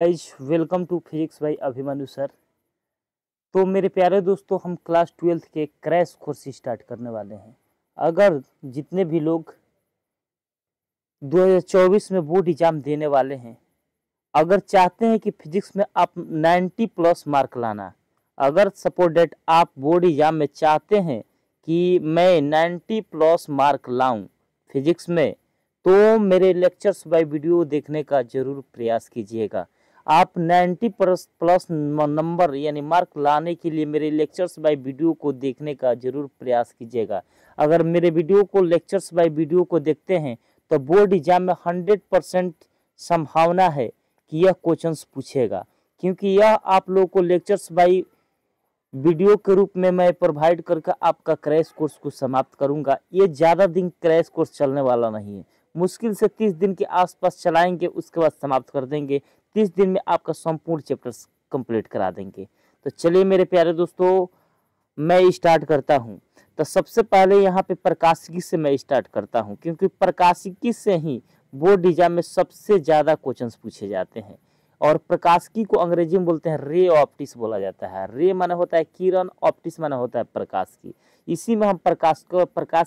Guys welcome to physics by Abhimanyu sir. तो मेरे प्यारे दोस्तों, हम क्लास 12th के क्रैश कोर्स स्टार्ट करने वाले हैं। अगर जितने भी लोग 2024 में बोर्ड एग्जाम देने वाले हैं, अगर चाहते हैं कि फिजिक्स में आप 90 प्लस मार्क लाना, अगर सपोज डेट आप बोर्ड एग्जाम में चाहते हैं कि मैं 90 प्लस मार्क लाऊं फिजिक्स में, तो मेरे लेक्चर्स बाय वीडियो देखने का जरूर प्रयास कीजिएगा। आप 90 प्लस नंबर यानी मार्क लाने के लिए मेरे लेक्चर्स बाय वीडियो को देखने का जरूर प्रयास कीजिएगा। अगर मेरे वीडियो को लेक्चर्स बाय वीडियो को देखते हैं तो बोर्ड एग्जाम में 100% संभावना है कि यह क्वेश्चंस पूछेगा, क्योंकि यह आप लोगों को लेक्चर्स बाय वीडियो के रूप में मैं प्रोवाइड करके आपका क्रैश कोर्स को समाप्त करूंगा। ये ज़्यादा दिन क्रैश कोर्स चलने वाला नहीं है, मुश्किल से 30 दिन के आसपास चलाएंगे, उसके बाद समाप्त कर देंगे। 30 दिन में आपका संपूर्ण चैप्टर्स कंप्लीट करा देंगे। तो चलिए मेरे प्यारे दोस्तों, मैं स्टार्ट करता हूं। तो सबसे पहले यहाँ पे प्रकाशिकी से मैं स्टार्ट करता हूं, क्योंकि प्रकाशिकी से ही बोर्ड एग्जाम में सबसे ज़्यादा क्वेश्चंस पूछे जाते हैं। और प्रकाशिकी को अंग्रेजी में बोलते हैं रे ऑप्टिक्स बोला जाता है। रे माने होता है किरण, ऑप्टिक्स माने होता है प्रकाश की। इसी में हम प्रकाश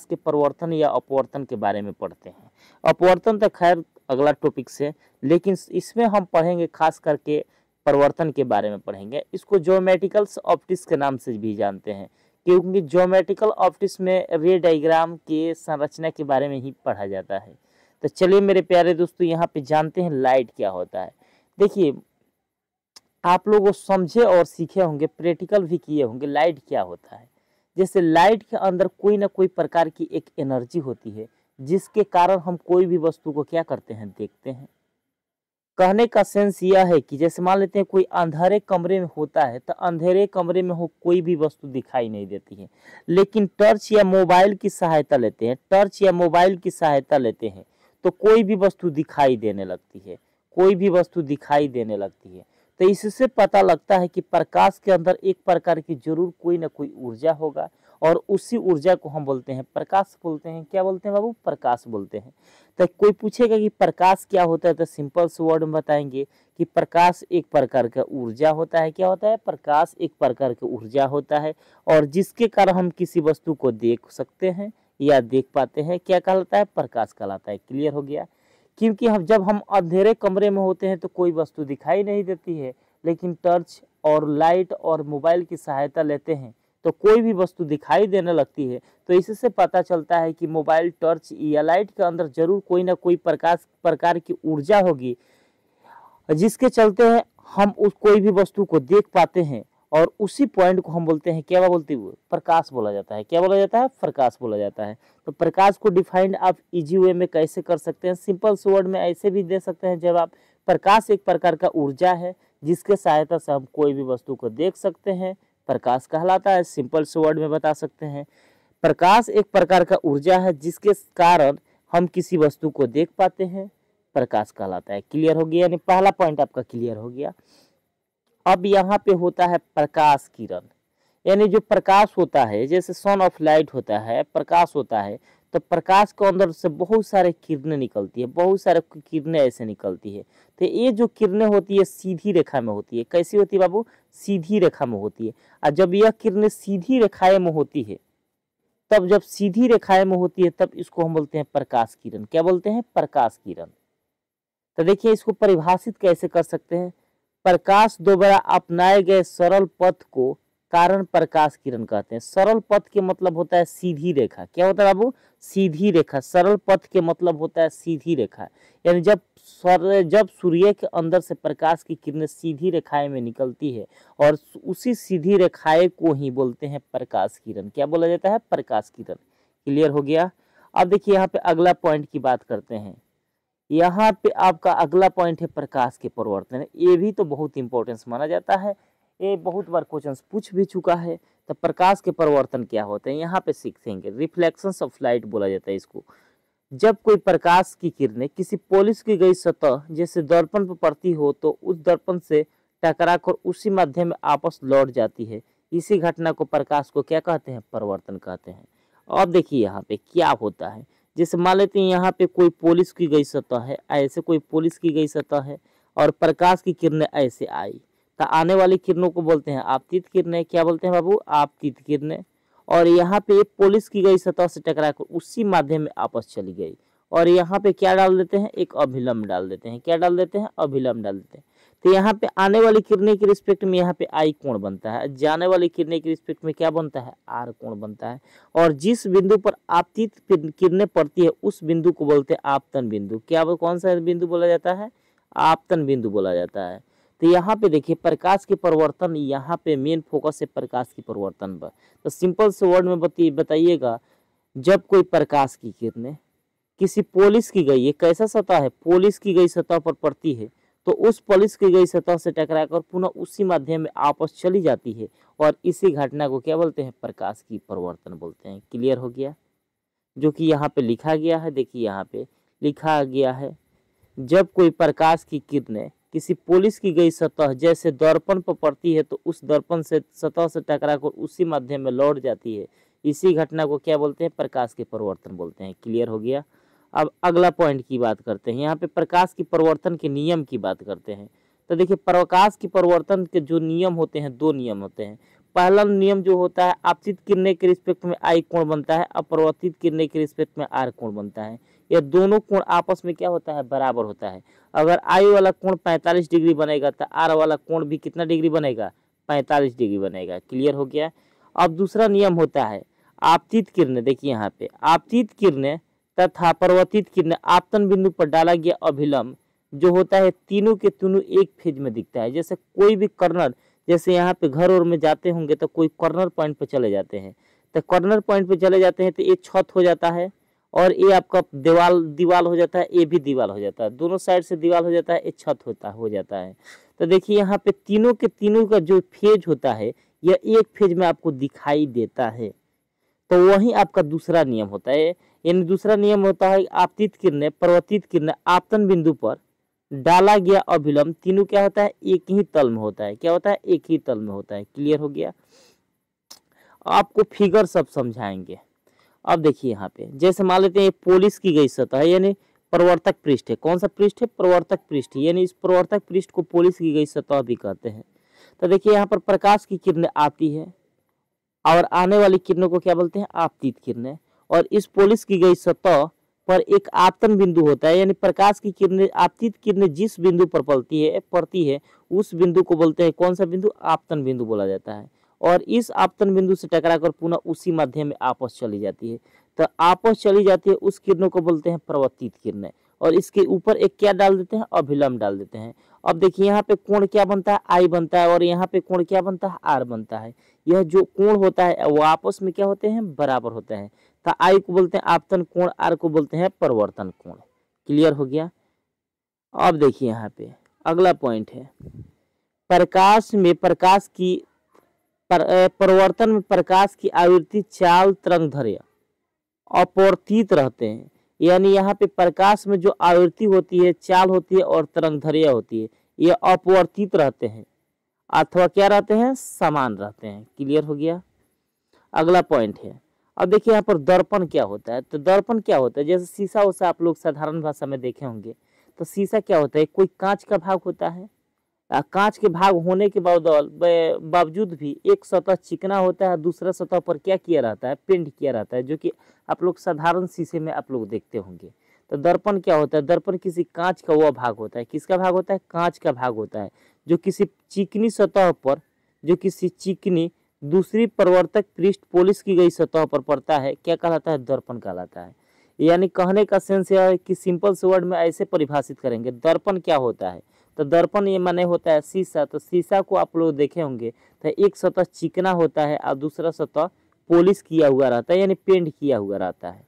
के परिवर्तन या अपवर्तन के बारे में पढ़ते हैं। अपवर्तन तो खैर अगला टॉपिक से, लेकिन इसमें हम पढ़ेंगे खास करके परिवर्तन के बारे में पढ़ेंगे। इसको ज्योमेट्रिकल ऑप्टिक्स के नाम से भी जानते हैं, क्योंकि ज्योमेट्रिकल ऑप्टिक्स में रे डायग्राम के संरचना के बारे में ही पढ़ा जाता है। तो चलिए मेरे प्यारे दोस्तों, यहाँ पे जानते हैं लाइट क्या होता है। देखिए, आप लोग समझे और सीखे होंगे, प्रैक्टिकल भी किए होंगे लाइट क्या होता है। जैसे लाइट के अंदर कोई ना कोई प्रकार की एक एनर्जी होती है, जिसके कारण हम कोई भी वस्तु को क्या करते हैं, देखते हैं। कहने का सेंस यह है कि जैसे मान लेते हैं कोई अंधेरे कमरे में होता है, तो अंधेरे कमरे में हो कोई भी वस्तु दिखाई नहीं देती है, लेकिन टर्च या मोबाइल की सहायता लेते हैं, टर्च या मोबाइल की सहायता लेते हैं तो कोई भी वस्तु दिखाई देने लगती है, कोई भी वस्तु दिखाई देने लगती है। तो इससे पता लगता है कि प्रकाश के अंदर एक प्रकार की जरूर कोई ना कोई ऊर्जा होगा, और उसी ऊर्जा को हम बोलते हैं प्रकाश बोलते हैं। क्या बोलते हैं बाबू? प्रकाश बोलते हैं। तो कोई पूछेगा कि प्रकाश क्या होता है, तो सिंपल से वर्ड में बताएंगे कि प्रकाश एक प्रकार का ऊर्जा होता है। क्या होता है? प्रकाश एक प्रकार की ऊर्जा होता है, और जिसके कारण हम किसी वस्तु को देख सकते हैं या देख पाते हैं। क्या कहलाता है? प्रकाश कहलाता है। क्लियर हो गया? क्योंकि जब हम अंधेरे कमरे में होते हैं तो कोई वस्तु दिखाई नहीं देती है, लेकिन टर्च और लाइट और मोबाइल की सहायता लेते हैं तो कोई भी वस्तु दिखाई देने लगती है। तो इससे पता चलता है कि मोबाइल, टर्च या लाइट के अंदर जरूर कोई ना कोई प्रकार की ऊर्जा होगी, जिसके चलते हम उस कोई भी वस्तु को देख पाते हैं, और उसी पॉइंट को हम बोलते हैं, क्या बोलते हैं? प्रकाश बोला जाता है। क्या बोला जाता है? प्रकाश बोला जाता है। तो प्रकाश को डिफाइंड आप इजी वे में कैसे कर सकते हैं? सिंपल से वर्ड में ऐसे भी दे सकते हैं, जब आप प्रकाश एक प्रकार का ऊर्जा है जिसके सहायता से हम कोई भी वस्तु को देख सकते हैं, प्रकाश कहलाता है। सिंपल से वर्ड में बता सकते हैं, प्रकाश एक प्रकार का ऊर्जा है जिसके कारण हम किसी वस्तु को देख पाते हैं, प्रकाश कहलाता है। क्लियर हो गया? यानी पहला पॉइंट आपका क्लियर हो गया। अब यहाँ पे होता है प्रकाश किरण, यानी जो प्रकाश होता है, जैसे सन ऑफ लाइट होता है, प्रकाश होता है, तो प्रकाश के अंदर से बहुत सारे किरणें निकलती है, बहुत सारे किरणें ऐसे निकलती है। तो ये जो किरणें होती है सीधी रेखा में होती है। कैसी होती है बाबू? सीधी रेखा में होती है। और जब यह किरणें सीधी रेखाएं में होती है, तब जब सीधी रेखाएं में होती है तब इसको हम बोलते हैं प्रकाश किरण। क्या बोलते हैं? प्रकाश किरण। तो देखिए, इसको परिभाषित कैसे कर सकते हैं? प्रकाश द्वारा अपनाए गए सरल पथ को कारण प्रकाश किरण कहते हैं। सरल पथ के मतलब होता है सीधी रेखा। क्या होता है बाबू? सीधी रेखा। सरल पथ के मतलब होता है सीधी रेखा। यानी जब सूर्य के अंदर से प्रकाश की किरणें सीधी रेखाएं में निकलती है, और उसी सीधी रेखाएं को ही बोलते हैं प्रकाश किरण। क्या बोला जाता है? प्रकाश किरण। क्लियर हो गया? अब देखिए, यहाँ पे अगला पॉइंट की बात करते हैं। यहाँ पे आपका अगला पॉइंट है प्रकाश के परिवर्तन। ये भी तो बहुत इंपॉर्टेंस माना जाता है, ये बहुत बार क्वेश्चन पूछ भी चुका है। तो प्रकाश के परिवर्तन क्या होते हैं, यहाँ पे सीखेंगे। रिफ्लेक्शंस ऑफ लाइट बोला जाता है इसको। जब कोई प्रकाश की किरणें किसी पॉलिश की गई सतह जैसे दर्पण पर पड़ती हो, तो उस दर्पण से टकराकर उसी माध्यम में आपस लौट जाती है। इसी घटना को प्रकाश को क्या कहते हैं? परिवर्तन कहते हैं। अब देखिए यहाँ पे क्या होता है। जैसे मान लेते हैं यहाँ पे कोई पॉलिश की गई सतह है, ऐसे कोई पॉलिश की गई सतह है, और प्रकाश की किरणें ऐसे आई तो आने वाली किरणों को बोलते हैं आपतित किरणें। क्या बोलते हैं बाबू? आपतित किरणें। और यहाँ पे पोलिश की गई सतह से टकराकर उसी माध्यम में आपस चली गई और यहाँ पे क्या डाल देते हैं? एक अभिलंब डाल देते हैं। क्या डाल देते हैं? अभिलंब डाल देते हैं। तो यहाँ पे आने वाली किरणें के रिस्पेक्ट में यहाँ पे आई कोण बनता है, जाने वाली किरणें के रिस्पेक्ट में क्या बनता है? आर कोण बनता है। और जिस बिंदु पर आपतित किरणें पड़ती है उस बिंदु को बोलते हैं आपतन बिंदु। क्या वो कौन सा बिंदु बोला जाता है? आपतन बिंदु बोला जाता है। तो यहाँ पे देखिए प्रकाश के परिवर्तन, यहाँ पे मेन फोकस है प्रकाश की परिवर्तन पर। तो सिंपल से वर्ड में बताइएगा, जब कोई प्रकाश की किरणें किसी पोलिश की गई, ये कैसा सतह है? पोलिश की गई सतह पर पड़ती है तो उस पोलिश की गई सतह से टकराकर पुनः उसी माध्यम में आपस चली जाती है और इसी घटना को क्या बोलते हैं? प्रकाश की परिवर्तन बोलते हैं। क्लियर हो गया? जो कि यहाँ पे लिखा गया है, देखिए यहाँ पे लिखा गया है, जब कोई प्रकाश की किरणें किसी पोलिश की गई सतह जैसे दर्पण पर पड़ती है तो उस दर्पण से सतह से टकराकर उसी माध्यम में लौट जाती है, इसी घटना को क्या बोलते हैं? प्रकाश के परिवर्तन बोलते हैं। क्लियर हो गया? अब अगला पॉइंट की बात करते हैं, यहाँ पे प्रकाश की परिवर्तन के नियम की बात करते हैं। तो देखिए प्रकाश की परिवर्तन के जो नियम होते हैं, दो नियम होते हैं। पहला नियम जो होता है, आपतित किरणें के रिस्पेक्ट में आई कोण बनता है, अपरिवर्तित किरणें के रिस्पेक्ट में आर कोण बनता है। ये दोनों कोण आपस में क्या होता है? बराबर होता है। अगर आई वाला कोण 45 डिग्री बनेगा तो आर वाला कोण भी कितना डिग्री बनेगा? 45 डिग्री बनेगा। क्लियर हो गया? अब दूसरा नियम होता है आपतित किरणें। देखिए यहाँ पे आपतित किरणें तथा परिवर्तित किरणें आपतन बिंदु पर डाला गया अभिलंब जो होता है तीनों के तीनों एक फेज में दिखता है। जैसे कोई भी कॉर्नर, जैसे यहाँ पे घर और में जाते होंगे तो कोई कॉर्नर पॉइंट पे चले जाते हैं, तो कॉर्नर पॉइंट पे चले जाते हैं तो ये छत हो जाता है और ये आपका दीवाल हो जाता है, ये भी दीवाल हो जाता है, दोनों साइड से दीवाल हो जाता है, ये छत हो जाता है। तो देखिए यहाँ पे तीनों के तीनों का जो फेज होता है यह एक फेज में आपको दिखाई देता है। तो वही आपका दूसरा नियम होता है। यानी दूसरा नियम होता है आपतित किरणें परिवर्तित किरणें आपतन बिंदु पर डाला गया अभिलंब तीनों क्या होता है? एक ही तल में होता है। क्या होता है? एक ही तल में होता है। क्लियर हो गया? आपको फिगर सब समझाएंगे। अब देखिए यहाँ पे जैसे मान लेते हैं पोलिश की गई सतह है, यानी प्रवर्तक पृष्ठ है। कौन सा पृष्ठ है? प्रवर्तक पृष्ठ। यानी इस प्रवर्तक पृष्ठ को पोलिश की गई सतह भी कहते हैं। तो देखिए यहाँ पर प्रकाश की किरणें आती है और आने वाली किरणों को क्या बोलते हैं? आपतित किरणें। और इस पोलिश की गई सतह पर एक आपतन बिंदु होता है, यानी प्रकाश की किरणें आपतित किरणें जिस बिंदु पर पड़ती है उस बिंदु को बोलते हैं कौन सा बिंदु? आपतन बिंदु बोला जाता है। और इस आपतन बिंदु से टकराकर पुनः उसी माध्यम में आपस चली जाती है। तो आपस चली जाती है उस किरणों को बोलते हैं परिवर्तित किरणें। और इसके ऊपर एक क्या डाल देते हैं? अभिलंब डाल देते हैं। अब देखिए यहाँ पे कोण क्या बनता है? आई बनता है और यहाँ पे कोण क्या बनता है? आर बनता है। यह जो कोण होता है वो आपस में क्या होते हैं? बराबर होते हैं। तो आई को बोलते हैं आपतन कोण, आर को बोलते हैं परिवर्तन कोण। क्लियर हो गया? अब देखिए यहाँ पे अगला पॉइंट है परिवर्तन में प्रकाश की आवृत्ति चाल तरंगदैर्घ्य अपवर्तित रहते हैं। यानी यहाँ पे प्रकाश में जो आवृत्ति होती है, चाल होती है और तरंगदैर्घ्य होती है, ये अपवर्तित रहते हैं अथवा क्या रहते हैं? समान रहते हैं। क्लियर हो गया? अगला पॉइंट है, अब देखिए यहाँ पर दर्पण क्या होता है। तो दर्पण क्या होता है? जैसे शीशा उसा आप लोग साधारण भाषा में देखे होंगे। तो शीशा क्या होता है? कोई कांच का भाग होता है। कांच के भाग होने के बावजूद भी एक सतह चिकना होता है, दूसरा सतह पर क्या किया रहता है? पेंट किया रहता है, जो कि आप लोग साधारण शीशे में आप लोग देखते होंगे। तो दर्पण क्या होता है? दर्पण किसी कांच का वह भाग होता है। किसका भाग होता है? कांच का भाग होता है, जो किसी चिकनी सतह पर, जो किसी चिकनी दूसरी परिवर्तक पृष्ठ पोलिश की गई सतह पर पड़ता है, क्या कहलाता है? दर्पण कहलाता है। यानी कहने का सेंस यह है कि सिंपल से वर्ड में ऐसे परिभाषित करेंगे, दर्पण क्या होता है? तो दर्पण ये माने होता है शीशा। तो शीशा को आप लोग देखे होंगे तो एक सतह चिकना होता है और दूसरा सतह पॉलिश किया हुआ रहता है, यानी पेंट किया हुआ रहता है।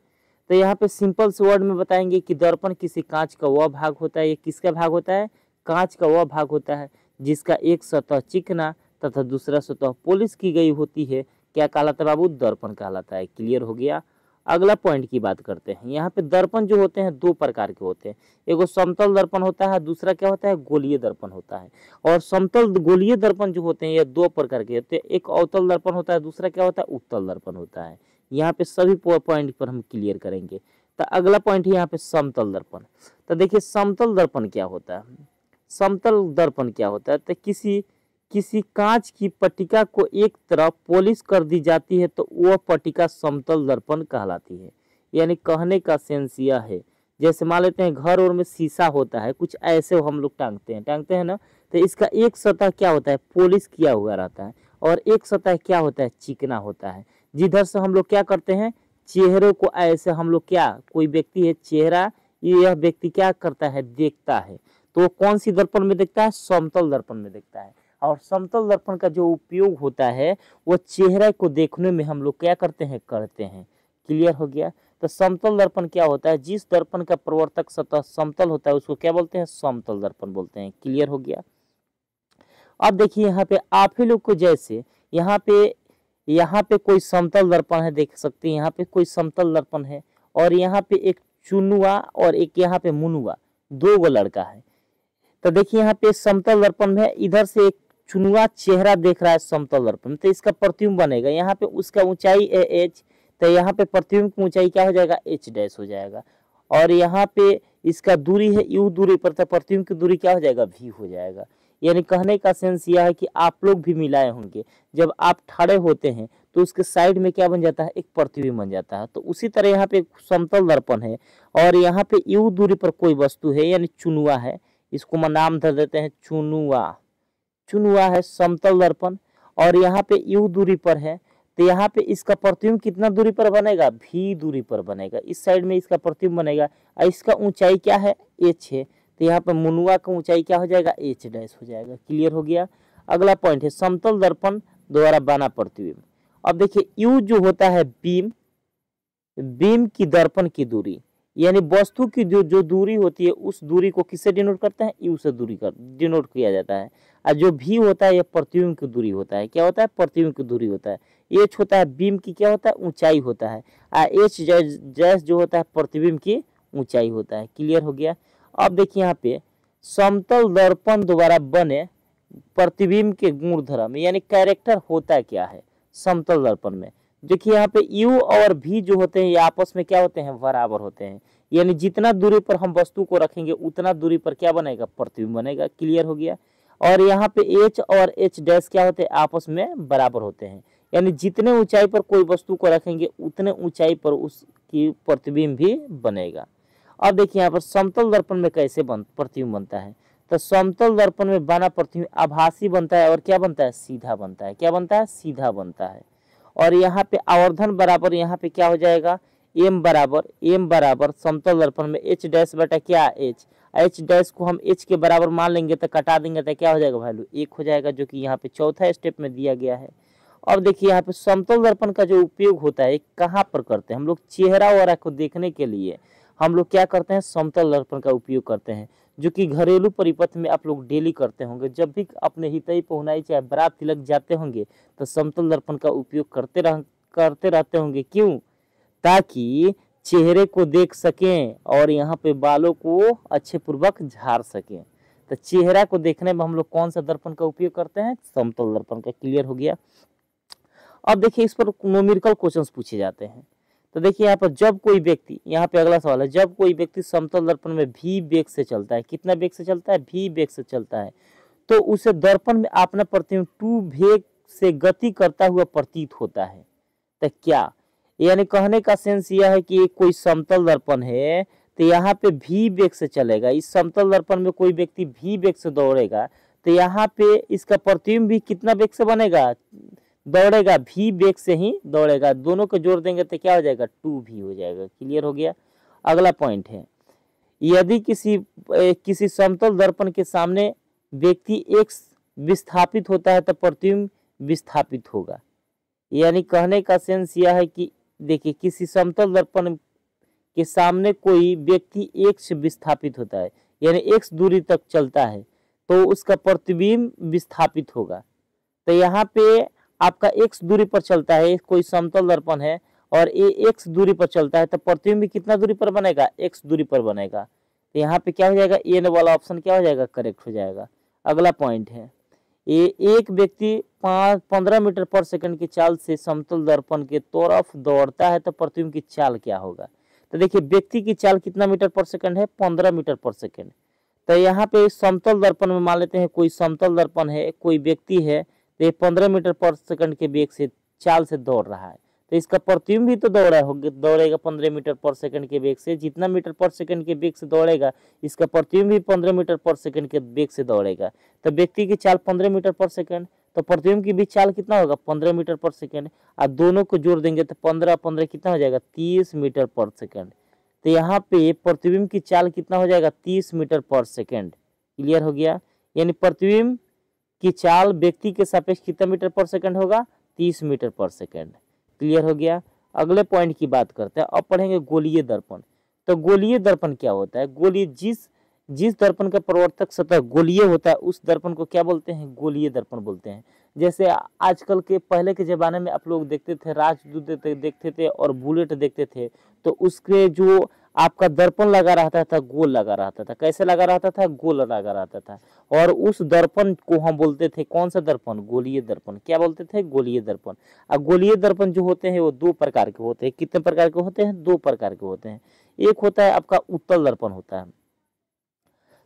तो यहाँ पे सिंपल से वर्ड में बताएंगे कि दर्पण किसी कांच का वह भाग होता है। ये किसका भाग होता है? कांच का वह भाग होता है जिसका एक सतह चिकना तथा दूसरा सतह पॉलिश की गई होती है। क्या कहलाता है बाबू? दर्पण कहलाता है। क्लियर हो गया? अगला पॉइंट की बात करते हैं। यहाँ पे दर्पण जो होते हैं दो प्रकार के होते हैं। एगो समतल दर्पण होता है, दूसरा क्या होता है? गोलीय दर्पण होता है। और समतल गोलीय दर्पण जो होते हैं ये दो प्रकार के होते हैं। एक अवतल दर्पण होता है, दूसरा क्या होता है? उत्तल दर्पण होता है। यहाँ पे सभी पॉइंट पर हम क्लियर करेंगे। तो अगला पॉइंट है यहाँ पे समतल दर्पण। तो देखिए समतल दर्पण क्या होता है? समतल दर्पण क्या होता है? तो किसी कांच की पट्टिका को एक तरफ पॉलिश कर दी जाती है तो वह पट्टिका समतल दर्पण कहलाती है। यानी कहने का सेंस यह है, जैसे मान लेते हैं घर और में शीशा होता है, कुछ ऐसे हम लोग टांगते हैं ना, तो इसका एक सतह क्या होता है? पॉलिश किया हुआ रहता है और एक सतह क्या होता है? चिकना होता है। जिधर से हम लोग क्या करते हैं? चेहरे को ऐसे हम लोग क्या, कोई व्यक्ति है चेहरा, यह व्यक्ति क्या करता है? देखता है। तो वो कौन सी दर्पण में देखता है? समतल दर्पण में देखता है। और समतल दर्पण का जो उपयोग होता है वो चेहरे को देखने में हम लोग क्या करते हैं? क्लियर हो गया? तो समतल दर्पण क्या होता है? जिस दर्पण का प्रवर्तक सतह समतल होता है उसको क्या बोलते हैं? समतल दर्पण बोलते हैं। क्लियर हो गया? अब देखिए यहाँ पे आप ही लोग को जैसे यहाँ पे कोई समतल दर्पण है, देख सकते हैं यहाँ पे कोई समतल दर्पण है और यहाँ पे एक चुनुआ और एक यहाँ पे मुनुआ, दो गो लड़का है। तो देखिए यहाँ पे समतल दर्पण में इधर से एक चुनुआ चेहरा देख रहा है समतल दर्पण में, तो इसका प्रतिबिंब बनेगा। यहाँ पे उसका ऊंचाई है एच, तो यहाँ पे प्रतिबिंब की ऊंचाई क्या हो जाएगा? एच डैश हो जाएगा। और यहाँ पे इसका दूरी है यू दूरी पर, तो प्रतिबिंब की दूरी क्या हो जाएगा? वी हो जाएगा। यानी कहने का सेंस यह है कि आप लोग भी मिलाए होंगे, जब आप खड़े होते हैं तो उसके साइड में क्या बन जाता है? एक प्रतिबिंब बन जाता है। तो उसी तरह यहाँ पे एक समतल दर्पण है और यहाँ पे यू दूरी पर कोई वस्तु है यानी चुनुआ है, इसको हम नाम धर देते हैं चुनुआ है समतल दर्पण। और यहाँ पे यू दूरी पर है, तो यहाँ पे इसका प्रतिबिंब कितना दूरी पर बनेगा? भी दूरी पर बनेगा। इस साइड में इसका प्रतिबिंब बनेगा और इसका ऊंचाई क्या है? एच है, तो यहाँ पे मुनुआ का ऊंचाई क्या हो जाएगा? एच डैश हो जाएगा। क्लियर हो गया? अगला पॉइंट है समतल दर्पण द्वारा बना प्रतिबिंब। अब देखिए यू जो होता है बीम की दर्पण की दूरी, यानी वस्तु की जो दूरी होती है उस दूरी को किससे डिनोट करते हैं? यू से डिनोट किया जाता है। और जो भी होता है यह प्रतिबिंब की दूरी होता है। क्या होता है? प्रतिबिंब की दूरी होता है। एच होता है बीम की क्या होता है? ऊंचाई होता है। और एच जैस जो होता है प्रतिबिंब की ऊंचाई होता है। क्लियर हो गया? अब देखिए यहाँ पे समतल दर्पण द्वारा बने प्रतिबिंब के गुणधर्म यानी कैरेक्टर होता क्या है समतल दर्पण में? देखिए यहाँ पे U और V जो होते हैं ये आपस में क्या होते हैं? बराबर होते हैं। यानी जितना दूरी पर हम वस्तु को रखेंगे उतना दूरी पर क्या बनेगा? प्रतिबिंब बनेगा। क्लियर हो गया? और यहाँ पे H और H डैश क्या होते हैं? आपस में बराबर होते हैं। यानी जितने ऊंचाई पर कोई वस्तु को रखेंगे उतने ऊंचाई पर उसकी प्रतिबिंब भी बनेगा। अब देखिए यहाँ पर समतल दर्पण में कैसे प्रतिबिंब बनता है? तो समतल दर्पण में बना प्रतिबिंब आभासी बनता है और क्या बनता है? सीधा बनता है। क्या बनता है? सीधा बनता है। और यहाँ पे आवर्धन बराबर यहाँ पे क्या हो जाएगा? एम बराबर समतल दर्पण में एच डैश बटा क्या? एच डैश को हम एच के बराबर मान लेंगे तो कटा देंगे तो क्या हो जाएगा? वैल्यू 1 हो जाएगा, जो कि यहाँ पे चौथा स्टेप में दिया गया है। अब देखिए यहाँ पे समतल दर्पण का जो उपयोग होता है कहाँ पर करते हैं हम लोग? चेहरा वगैरह को देखने के लिए हम लोग क्या करते हैं? समतल दर्पण का उपयोग करते हैं, जो कि घरेलू परिपथ में आप लोग डेली करते होंगे। जब भी अपने हितई पहुनाई चाहे बारात तिलक जाते होंगे तो समतल दर्पण का उपयोग करते रहते होंगे। क्यों? ताकि चेहरे को देख सकें और यहाँ पे बालों को अच्छे पूर्वक झाड़ सकें। तो चेहरा को देखने में हम लोग कौन सा दर्पण का उपयोग करते हैं? समतल दर्पण का। क्लियर हो गया? अब देखिए इस पर न्यूमेरिकल क्वेश्चंस पूछे जाते हैं। तो देखिए यहाँ पर जब कोई व्यक्ति, यहाँ पे अगला सवाल है, जब कोई व्यक्ति समतल दर्पण में भी वेग से चलता है, कितना वेग से चलता है? भी वेग से चलता है, तो उसे दर्पण में अपना प्रतिबिंब 2 वेग से गति करता हुआ प्रतीत होता है। तो क्या, यानी कहने का सेंस यह है कि कोई समतल दर्पण है तो यहाँ पे भी वेग से चलेगा। इस समतल दर्पण में कोई व्यक्ति भी वेग से दौड़ेगा तो यहाँ पे इसका प्रतिबिंब भी कितना वेग से बनेगा? दौड़ेगा, भी वेग से ही दौड़ेगा। दोनों को जोड़ देंगे तो क्या हो जाएगा? 2v हो जाएगा। क्लियर हो गया? अगला पॉइंट है, यदि किसी समतल दर्पण के सामने व्यक्ति x विस्थापित होता है तो प्रतिबिंब विस्थापित होगा। यानी कहने का सेंस यह है कि देखिए किसी समतल दर्पण के सामने कोई व्यक्ति x विस्थापित होता है यानी x दूरी तक चलता है तो उसका प्रतिबिंब विस्थापित होगा। तो यहाँ पे आपका x दूरी पर चलता है, कोई समतल दर्पण है और ये x दूरी पर चलता है तो प्रतिबिंब भी कितना दूरी पर बनेगा? x दूरी पर बनेगा। तो यहाँ पे क्या हो जाएगा? ए वाला ऑप्शन क्या हो जाएगा? करेक्ट हो जाएगा। अगला पॉइंट है, ये एक व्यक्ति 15 मीटर पर सेकंड की चाल से समतल दर्पण के तरफ दौड़ता है तो प्रतिबिंब की चाल क्या होगा? तो देखिए व्यक्ति की चाल कितना मीटर पर सेकंड है? 15 मीटर पर सेकंड। तो यहाँ पे समतल दर्पण में मान लेते हैं कोई समतल दर्पण है, कोई व्यक्ति है, तो ये 15 मीटर पर सेकंड के वेग से चाल से दौड़ रहा है, तो इसका प्रतिबिंब भी तो दौड़ेगा 15 मीटर पर सेकंड के वेग से। जितना मीटर पर सेकंड के वेग से दौड़ेगा, इसका प्रतिबिंब भी 15 मीटर पर सेकंड के वेग से दौड़ेगा। तो व्यक्ति की चाल 15 मीटर पर सेकंड, तो प्रतिबिंब की भी चाल कितना होगा 15 मीटर पर सेकंड, और दोनों को जोड़ देंगे तो 15 कितना हो जाएगा 30 मीटर पर सेकंड। तो यहाँ पे प्रतिबिंब की चाल कितना हो जाएगा 30 मीटर पर सेकंड। क्लियर हो गया, यानी प्रतिबिंब की चाल व्यक्ति के सापेक्ष कितना मीटर पर सेकंड होगा 30 मीटर पर सेकंड। क्लियर हो गया। अगले पॉइंट की बात करते हैं, अब पढ़ेंगे गोलीय दर्पण। तो गोलीय दर्पण क्या होता है? गोलीय जिस दर्पण का प्रवर्तक सतह गोलीय होता है उस दर्पण को क्या बोलते हैं? गोलीय दर्पण बोलते हैं। जैसे आजकल के पहले के ज़माने में आप लोग देखते थे, राजदूत देखते थे और बुलेट देखते थे, तो उसके जो आपका दर्पण लगा रहता था गोल लगा रहता था। कैसे लगा रहता था? गोल लगा रहता था। और उस दर्पण को हम बोलते थे कौन सा दर्पण? गोलीय दर्पण। क्या बोलते थे? गोलीय दर्पण। अब गोलीय दर्पण जो होते हैं वो दो प्रकार के होते हैं। कितने प्रकार के होते हैं? दो प्रकार के होते हैं। एक होता है आपका उत्तल दर्पण होता है।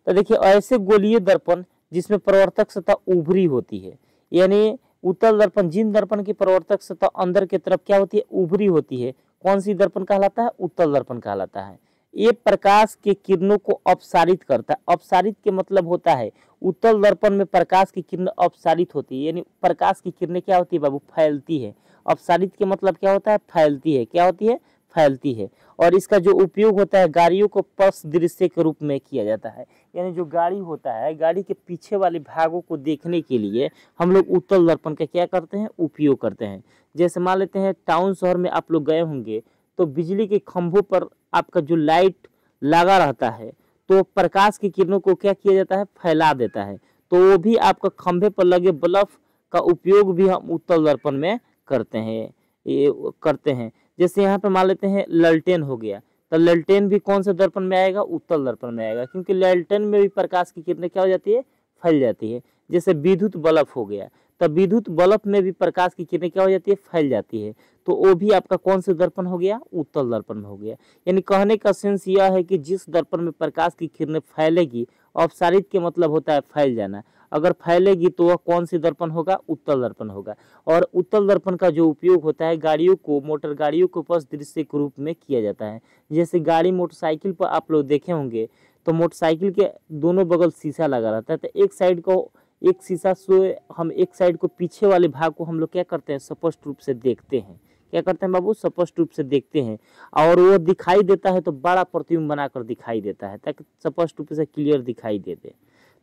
तो देखिए ऐसे गोलीय दर्पण जिसमें प्रवर्तक सतह उभरी होती है, यानी उत्तल दर्पण जिन दर्पण की प्रवर्तक सतह अंदर की तरफ क्या होती है? उभरी होती है, कौन सी दर्पण कहलाता है? उत्तल दर्पण कहलाता है। ये प्रकाश के किरणों को अपसारित करता है। अपसारित के मतलब होता है उत्तल दर्पण में प्रकाश की किरण अपसारित होती है, यानी प्रकाश की किरणें क्या होती है बाबू? फैलती है। अपसारित के मतलब क्या होता है? फैलती है। क्या होती है? फैलती है। और इसका जो उपयोग होता है गाड़ियों को पथ दृश्य के रूप में किया जाता है, यानी जो गाड़ी होता है गाड़ी के पीछे वाले भागों को देखने के लिए हम लोग उत्तल दर्पण का क्या करते हैं? उपयोग करते हैं। जैसे मान लेते हैं टाउन शहर में आप लोग गए होंगे तो बिजली के खंभों पर आपका जो लाइट लगा रहता है तो प्रकाश की किरणों को क्या किया जाता है? फैला देता है। तो वो भी आपका खंभे पर लगे बल्ब का उपयोग भी हम उत्तल दर्पण में करते हैं। जैसे यहाँ पे मान लेते हैं ललटेन हो गया, तो ललटेन भी कौन से दर्पण में आएगा? उत्तल दर्पण में आएगा, क्योंकि ललटेन में भी प्रकाश की किरणें क्या हो जाती है? फैल जाती है। जैसे विद्युत बल्ब हो गया, तो विद्युत बल्ब में भी प्रकाश की किरणें क्या हो जाती है? फैल जाती है। तो वो भी आपका कौन से दर्पण हो गया? उत्तल दर्पण में हो गया। यानी कहने का सेंस यह है कि जिस दर्पण में प्रकाश की किरणें फैलेगी, अपसारित के मतलब होता है फैल जाना, अगर फैलेगी तो वह कौन सी दर्पण होगा? उत्तल दर्पण होगा। और उत्तल दर्पण का जो उपयोग होता है गाड़ियों को, मोटर गाड़ियों को पथ दृश्य के रूप में किया जाता है। जैसे गाड़ी मोटरसाइकिल पर आप लोग देखे होंगे तो मोटरसाइकिल के दोनों बगल शीशा लगा रहता है, तो एक साइड को एक शीशा से हम एक साइड को पीछे वाले भाग को हम लोग क्या करते हैं? स्पष्ट रूप से देखते हैं। क्या करते हैं बाबू? स्पष्ट रूप से देखते हैं। और वो दिखाई देता है तो बड़ा प्रतिबिंब बनाकर दिखाई देता है ताकि स्पष्ट रूप से क्लियर दिखाई दे दे।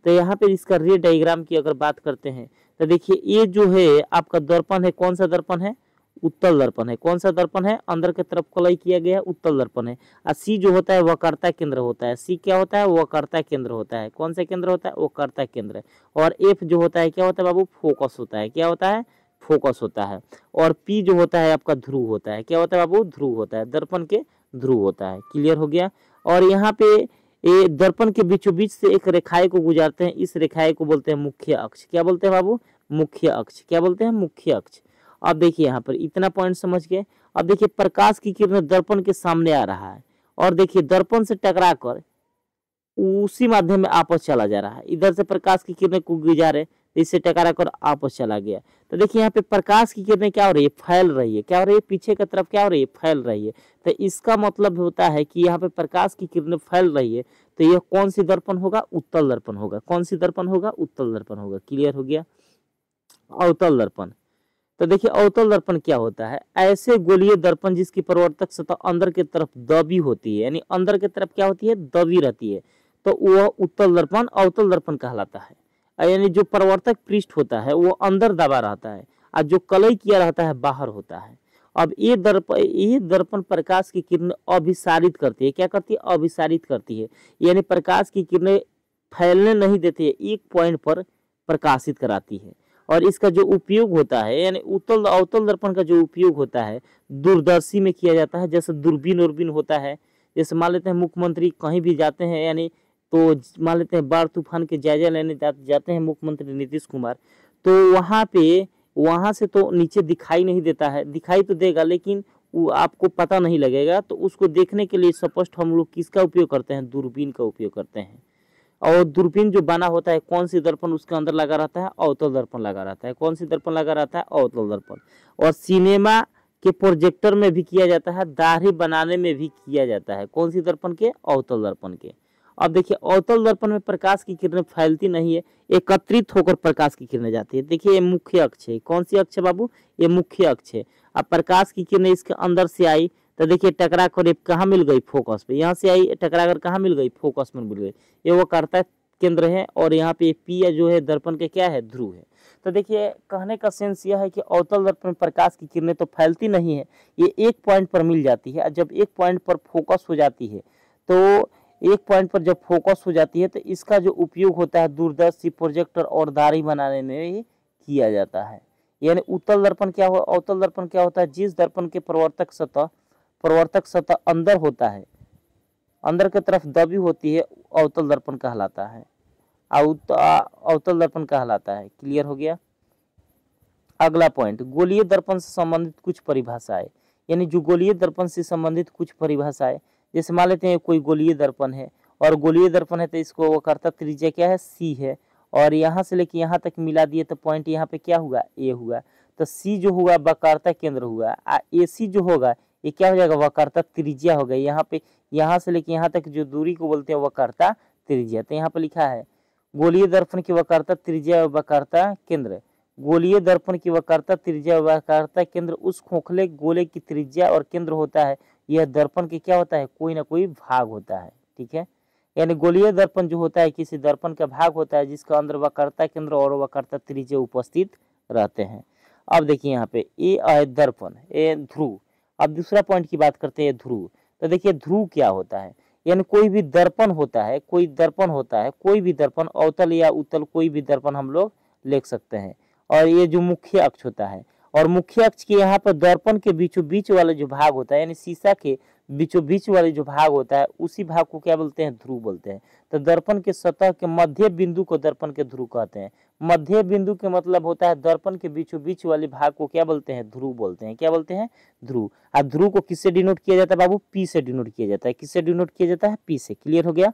तो यहाँ पे इसका रे डायग्राम की अगर बात करते हैं तो देखिए ये जो है आपका दर्पण है, कौन सा दर्पण है? उत्तल दर्पण है। कौन सा दर्पण है? अंदर की तरफ कलई किया गया उत्तल दर्पण है। और सी जो होता है वक्रता केंद्र होता है। सी क्या होता है? वक्रता केंद्र होता है। कौन सा केंद्र होता है? वक्रता केंद्र। और एफ जो होता है क्या होता है बाबू? फोकस होता है। क्या होता है? फोकस होता है। और पी जो होता है आपका ध्रुव होता है। क्या होता है बाबू? ध्रुव होता है। दर्पण के ध्रुव होता है। क्लियर हो गया। और यहाँ पे ये दर्पण के बीचों बीच से एक रेखाएं को गुजारते हैं, इस रेखाएं को बोलते हैं मुख्य अक्ष। क्या बोलते हैं बाबू? मुख्य अक्ष। क्या बोलते हैं? मुख्य अक्ष। अब देखिए यहाँ पर इतना पॉइंट समझ गए। अब देखिए प्रकाश की किरण दर्पण के सामने आ रहा है और देखिए दर्पण से टकराकर उसी माध्यम में आपस चला जा रहा है। इधर से प्रकाश की किरणें को गुजारे, इससे टकरा कर आपस चला गया। तो देखिए यहाँ पे प्रकाश की किरणें क्या हो रही है? फैल रही है। क्या हो रही है? पीछे की तरफ क्या हो रही है? फैल रही है। तो इसका मतलब होता है कि यहाँ पे प्रकाश की किरणें फैल रही है, तो यह कौन सी दर्पण होगा? उत्तल दर्पण होगा। कौन सी दर्पण होगा? उत्तल दर्पण होगा। क्लियर हो गया। अवतल दर्पण। तो देखिए अवतल दर्पण क्या होता है? ऐसे गोलीय दर्पण जिसकी प्रवर्तक सतह अंदर की तरफ दबी होती है, यानी अंदर की तरफ क्या होती है? दबी रहती है, तो वह उत्तल दर्पण अवतल दर्पण कहलाता है। यानी जो प्रवर्तक पृष्ठ होता है वो अंदर दबा रहता है और जो कलई किया रहता है बाहर होता है। अब ये दर्पण प्रकाश की किरण अभिसारित करती है। क्या करती है? अभिसारित करती है, यानी प्रकाश की किरणें फैलने नहीं देती है, एक पॉइंट पर प्रकाशित कराती है। और इसका जो उपयोग होता है, यानी उत्तल अवतल दर्पण का जो उपयोग होता है दूरदर्शी में किया जाता है। जैसे दूरबीन उर्बीन होता है, जैसे मान लेते हैं मुख्यमंत्री कहीं भी जाते हैं, यानी तो मान लेते हैं बाढ़ तूफान के जायजा लेने जाते हैं मुख्यमंत्री नीतीश कुमार, तो वहाँ से तो नीचे दिखाई नहीं देता है, दिखाई तो देगा लेकिन वो आपको पता नहीं लगेगा। तो उसको देखने के लिए स्पष्ट हम लोग किसका उपयोग करते हैं? दूरबीन का उपयोग करते हैं। और दूरबीन जो बना होता है कौन सी दर्पण उसके अंदर लगा रहता है, अवतल दर्पण लगा रहता है। कौन सी दर्पण लगा रहता है, अवतल दर्पण। और सिनेमा के प्रोजेक्टर में भी किया जाता है, दाढ़ी बनाने में भी किया जाता है, कौन सी दर्पण के, अवतल दर्पण के। अब देखिए अवतल दर्पण में प्रकाश की किरणें फैलती नहीं है, एकत्रित होकर प्रकाश की किरणें जाती है। देखिए ये मुख्य अक्ष है, कौन सी अक्ष है बाबू, ये मुख्य अक्ष है। अब प्रकाश की किरणें इसके अंदर से आई तो देखिए टकरा कर कहाँ मिल गई, फोकस पे, यहाँ से आई टकरा कर कहाँ मिल गई, फोकस में मिल गई। ये वो वक्रता केंद्र है और यहाँ पे पी जो है दर्पण के क्या है, ध्रुव है। तो देखिए कहने का सेंस यह है कि अवतल दर्पण में प्रकाश की किरणें तो फैलती नहीं है, ये एक पॉइंट पर मिल जाती है। जब एक पॉइंट पर फोकस हो जाती है तो एक पॉइंट पर जब फोकस हो जाती है तो इसका जो उपयोग होता है दूरदर्शी, प्रोजेक्टर और दाढ़ी बनाने में भी किया जाता है। यानी उत्तल दर्पण क्या हो, अवतल दर्पण क्या होता है, जिस दर्पण के प्रवर्तक सतह अंदर होता है, अंदर की तरफ दबी होती है, अवतल दर्पण कहलाता है, अवतल दर्पण कहलाता है। क्लियर हो गया। अगला पॉइंट, गोलीय दर्पण से संबंधित कुछ परिभाषाएं। यानी जो गोलीय दर्पण से संबंधित कुछ परिभाषाएं, जैसे मान लेते हैं कोई गोलीय दर्पण है और गोलीय दर्पण है तो इसको वक्रता त्रिज्या क्या है, सी है, और यहाँ से लेके यहाँ तक मिला दिए तो पॉइंट यहाँ पे क्या हुआ, ए हुआ। तो सी जो हुआ वक्रता केंद्र हुआ, ए सी जो होगा ये क्या हो जाएगा, वक्रता त्रिज्या हो गई। यहाँ पे यहाँ से लेके यहाँ तक जो दूरी को बोलते हैं वक्रता त्रिज्या। तो यहाँ पे लिखा है गोलीय दर्पण की वक्रता त्रिज्या वक्रता केंद्र। गोलीय दर्पण की वक्रता त्रिज्या वक्रता केंद्र उस खोखले गोले की त्रिज्या और केंद्र होता है। यह दर्पण के क्या होता है, कोई ना कोई भाग होता है। ठीक है, यानी गोलीय दर्पण जो होता है किसी दर्पण का भाग होता है जिसका अंदर वक्रता केंद्र और वक्रता त्रिज्या उपस्थित रहते हैं। अब देखिए यहाँ पे ये दर्पण, ये ध्रुव। अब दूसरा पॉइंट की बात करते हैं, ध्रुव। तो देखिए ध्रुव क्या होता है, यानी कोई भी दर्पण होता है, कोई दर्पण होता है, कोई भी दर्पण, अवतल या उत्तल कोई भी दर्पण हम लोग लिख सकते हैं। और ये जो मुख्य अक्ष होता है, और मुख्य अक्ष के यहाँ पर दर्पण के बीचों बीच वाला जो भाग होता है, यानी शीशा के बीचों बीच वाले जो भाग होता है उसी भाग को क्या बोलते हैं, ध्रुव बोलते हैं। तो दर्पण के सतह के मध्य बिंदु को दर्पण के ध्रुव कहते हैं। मध्य बिंदु के मतलब होता है दर्पण के बीचों बीच वाले भाग को क्या बोलते हैं, ध्रुव बोलते हैं। क्या बोलते हैं, ध्रुव। और ध्रुव को किससे डिनोट किया जाता है बाबू, पी से डिनोट किया जाता है। किससे डिनोट किया जाता है, पी से। क्लियर हो गया।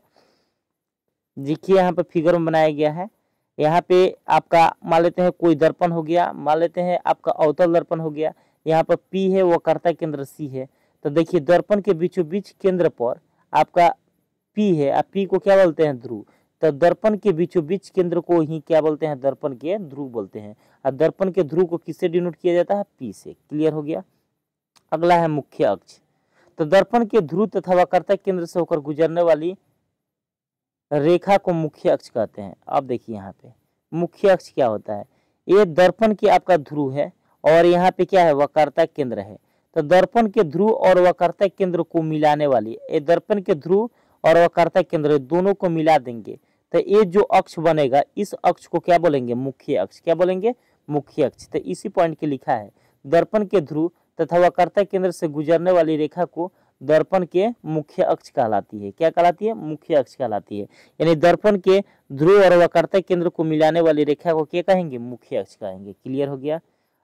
देखिए यहाँ पे फिगर में बनाया गया है। यहाँ पे आपका मान लेते हैं कोई दर्पण हो गया, मान लेते हैं आपका अवतल दर्पण हो गया। यहाँ पर पी है, वक्रता केंद्र सी है। तो देखिए दर्पण के बीचों बीच केंद्र पर आपका पी है, और पी को क्या बोलते हैं, ध्रुव। तो दर्पण के बीचों बीच केंद्र को ही क्या बोलते हैं, दर्पण के ध्रुव बोलते हैं। और दर्पण के ध्रुव को किससे डिनोट किया जाता है, पी से। क्लियर हो गया। अगला है मुख्य अक्ष। तो दर्पण के ध्रुव तथा वक्रता केंद्र से होकर गुजरने वाली रेखा को मुख्य अक्ष कहते हैं। अब देखिए यहाँ पे मुख्य अक्ष क्या होता है, ये दर्पण की आपका ध्रुव है और यहाँ पे क्या है, वक्रता केंद्र है। तो दर्पण के ध्रुव और वक्रता केंद्र को मिलाने वाली, ये दर्पण के ध्रुव और वक्रता केंद्र दोनों को मिला देंगे तो ये जो अक्ष बनेगा, इस अक्ष को क्या बोलेंगे, मुख्य अक्ष। क्या बोलेंगे, मुख्य अक्ष। तो इसी पॉइंट के लिखा है दर्पण के ध्रुव तथा वक्रता केंद्र से गुजरने वाली रेखा को दर्पण के मुख्य अक्ष कहलाती है। क्या कहलाती है, मुख्य अक्ष कहलाती है। यानी दर्पण के ध्रुव और वक्रता केंद्र को मिलाने वाली रेखा को क्या कहेंगे, मुख्य अक्ष कहेंगे। क्लियर हो गया।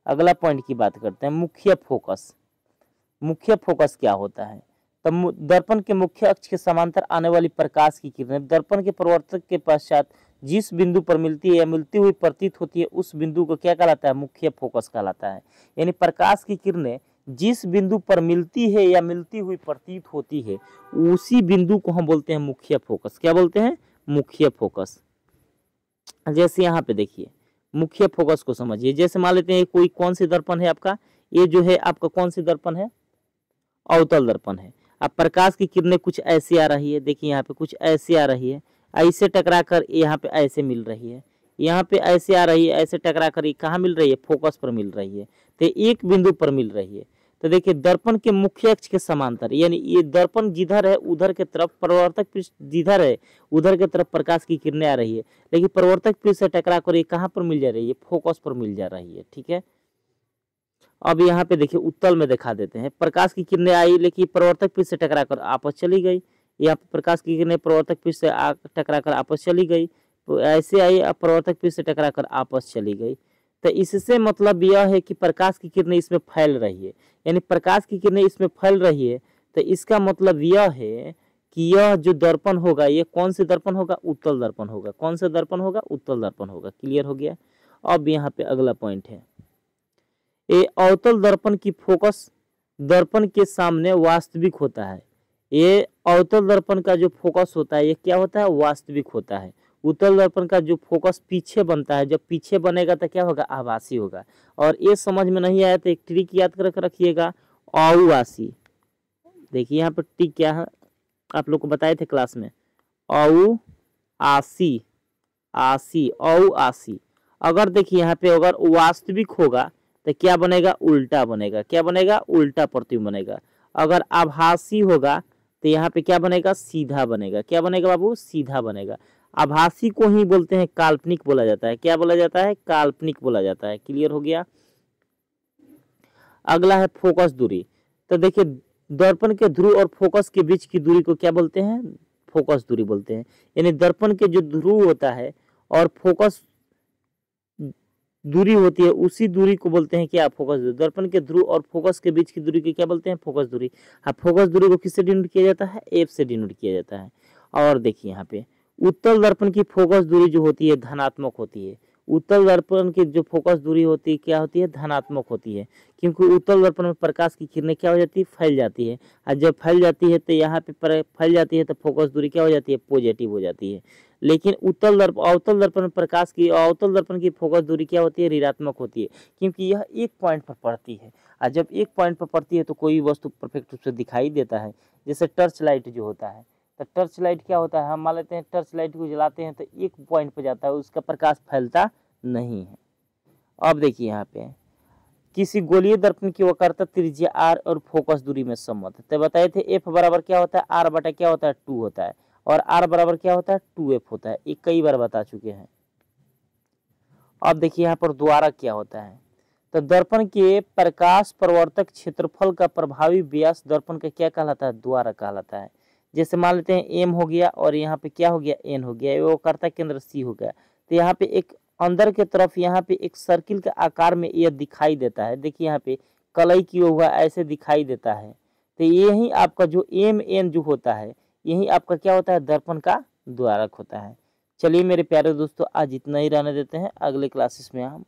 अगला पॉइंट की बात करते हैं, मुख्य फोकस। मुख्य फोकस क्या होता है, तो दर्पण के मुख्य अक्ष के समांतर आने वाली प्रकाश की किरणें दर्पण के प्रवर्तक के पश्चात जिस बिंदु पर मिलती है या मिलती हुई प्रतीत होती है उस बिंदु को क्या कहलाता है, मुख्य फोकस कहलाता है। यानी प्रकाश की किरणें जिस बिंदु पर मिलती है या मिलती हुई प्रतीत होती है उसी बिंदु को हम बोलते हैं मुख्य फोकस। क्या बोलते हैं, मुख्य फोकस। जैसे यहाँ पे देखिए मुख्य फोकस को समझिए। जैसे मान लेते हैं कोई कौन सी दर्पण है आपका, ये जो है आपका कौन सी दर्पण है, अवतल दर्पण है। अब प्रकाश की किरणें कुछ ऐसी आ रही है, देखिए यहाँ पे कुछ ऐसी आ रही है, ऐसे टकरा कर यहाँ पे ऐसे मिल रही है, यहाँ पे ऐसे आ रही है, ऐसे टकरा कर कहाँ मिल रही है, फोकस पर मिल रही है। तो एक बिंदु पर मिल रही है। तो देखिए दर्पण के मुख्य अक्ष के समांतर, यानी ये दर्पण जिधर है उधर के तरफ, प्रवर्तक पृष्ठ जिधर है उधर के तरफ प्रकाश की किरणें आ रही है, लेकिन प्रवर्तक पृष्ठ से टकरा कर ये कहाँ पर मिल जा रही है, फोकस पर मिल जा रही है। ठीक है। अब यहाँ पे देखिए उत्तल में दिखा देते हैं, प्रकाश की किरणें आई लेकिन प्रवर्तक पृष्ठ से टकरा कर आपस चली गई। यहाँ पे प्रकाश की किरणें प्रवर्तक पृष्ठ से टकरा कर आपस चली गई, तो ऐसे आई, अब प्रवर्तक पृष्ठ से टकरा कर आपस चली गई। तो इससे मतलब यह है कि प्रकाश की किरणें इसमें फैल रही है, यानी प्रकाश की किरणें इसमें फैल रही है। तो इसका मतलब यह है कि यह जो दर्पण होगा ये कौन से दर्पण होगा, उत्तल दर्पण होगा। कौन सा दर्पण होगा, उत्तल दर्पण होगा। क्लियर हो गया। अब यहाँ पे अगला पॉइंट है, ये अवतल दर्पण की फोकस दर्पण के सामने वास्तविक होता है। ये अवतल दर्पण का जो फोकस होता है ये क्या होता है, वास्तविक होता है। उत्तल दर्पण का जो फोकस पीछे बनता है, जब पीछे बनेगा तो क्या होगा, आभासी होगा। और ये समझ में नहीं आया तो एक ट्रिक याद कर रखिएगा, औवासी। देखिए यहाँ पर ट्रिक क्या है, आप लोग को बताए थे क्लास में, औ आसी, आसी, औ आसी। अगर देखिए यहाँ पे अगर वास्तविक होगा तो क्या बनेगा, उल्टा बनेगा। क्या बनेगा, उल्टा प्रतिबिंब बनेगा। अगर आभासी होगा तो यहाँ पे क्या बनेगा, सीधा बनेगा। क्या बनेगा बाबू, सीधा बनेगा। आभासी को ही बोलते हैं काल्पनिक बोला जाता है। क्या बोला जाता है, काल्पनिक बोला जाता है। क्लियर हो गया। अगला है फोकस दूरी। तो देखिए दर्पण के ध्रुव और फोकस के बीच की दूरी को क्या बोलते हैं, फोकस दूरी बोलते हैं। यानी दर्पण के जो ध्रुव होता है और फोकस दूरी होती है उसी दूरी को बोलते हैं क्या, फोकस दूरी। दर्पण के ध्रुव और फोकस के बीच की दूरी को क्या बोलते हैं, फोकस दूरी। हाँ, फोकस दूरी को किससे डिनोट किया जाता है, एफ से डिनोट किया जाता है। और देखिए यहाँ पे उत्तल दर्पण की फोकस दूरी जो होती है धनात्मक होती है। उत्तल दर्पण की जो फोकस दूरी होती है क्या होती है, धनात्मक होती है। क्योंकि उत्तल दर्पण में प्रकाश की किरणें क्या हो जाती है, फैल जाती है। और जब फैल जाती है तो यहाँ पे फैल जाती है तो फोकस दूरी क्या हो जाती है, पॉजिटिव हो जाती है। लेकिन अवतल दर्पण में प्रकाश की, अवतल दर्पण की फोकस दूरी क्या होती है, ऋणात्मक होती है। क्योंकि यह एक पॉइंट पर पड़ती है, और जब एक पॉइंट पर पड़ती है तो कोई वस्तु परफेक्ट रूप से दिखाई देता है। जैसे टर्च लाइट जो होता है, तो टर्च लाइट क्या होता है, हम मान लेते हैं टर्च लाइट को जलाते हैं तो एक पॉइंट पर जाता है, उसका प्रकाश फैलता नहीं है। अब देखिए यहाँ पे किसी गोलीय दर्पण की वक्रता त्रिज्या आर और फोकस दूरी में सम्मत है। तो बताए थे एफ बराबर क्या होता है, आर बटा क्या होता है, 2 होता है। और आर बराबर क्या होता है, 2f होता है। ये कई बार बता चुके हैं। अब देखिए यहाँ पर द्वारक क्या होता है। तो दर्पण के प्रकाश प्रवर्तक क्षेत्रफल का प्रभावी व्यास दर्पण का क्या कहलाता है, द्वारक कहलाता है। जैसे मान लेते हैं एम हो गया और यहाँ पे क्या हो गया, एन हो गया, वो वक्रता केंद्र सी हो गया। तो यहाँ पे एक अंदर के तरफ यहाँ पे एक सर्किल के आकार में यह दिखाई देता है। देखिए यहाँ पे कलई किया हुआ ऐसे दिखाई देता है। तो यही आपका जो एम एन जो होता है यही आपका क्या होता है, दर्पण का द्वारक होता है। चलिए मेरे प्यारे दोस्तों आज इतना ही रहने देते हैं, अगले क्लासेस में हम